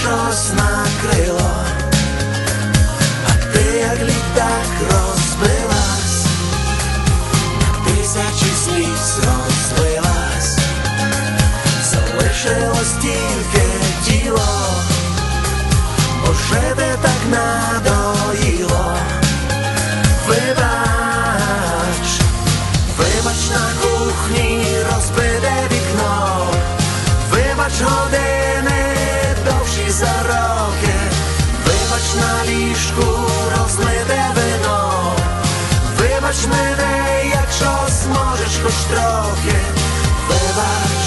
щось накрило, а ти як літак розбилась, на тисячі сліз розлилась, залишилось тільки тіло, бо жити так надоїло. Вибач, вибач, на кухні розбите вікно, вибач, години довші за роки, вибач, на ліжку розлите вино, вибач мене, якщо зможеш хоч трохи. Вибач,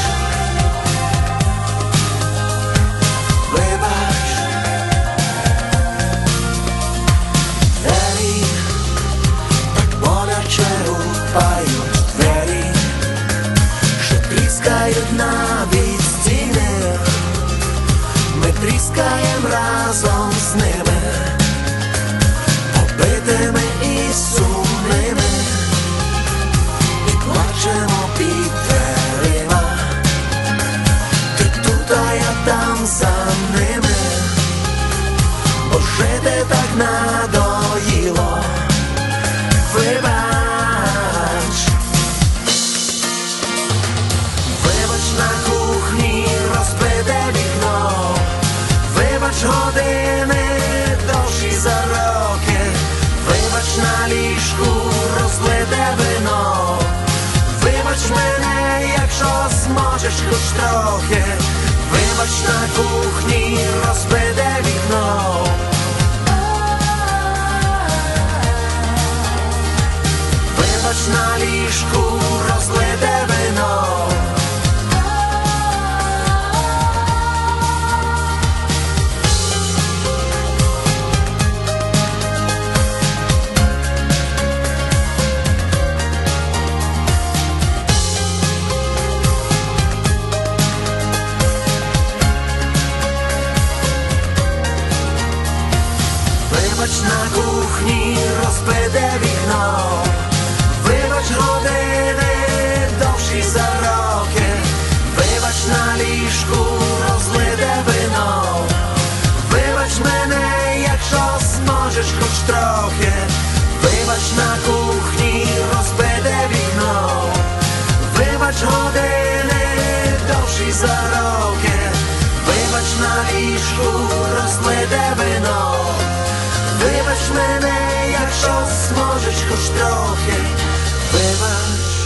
вибач. Двері так боляче рупають, двері, що тріскають навіть стіни, ми тріскаєм разом з ними, побитими і сумними, і плачемо під дверима. Ти тут, а я там за ними, бо жити так надоїло. Вибач, вибач, на кухні розбите вікно, вибач, години довші за роки, вибач, на ліжку розлите вино, вибач мене, якщо зможеш хоч трохи. Вибач, на кухні розбите вікно, вибач, на ліжку розлите вино. Вибач, на кухні розбите вікно, вибач, години довші за роки, вибач, на ліжку розлите вино, вибач мене, якщо зможеш хоч трохи. Вибач, на кухні розбите вікно, вибач, години довші за роки, вибач, на ліжку розлите вино, вибач мене, якщо зможеш хоч трохи. Вибач.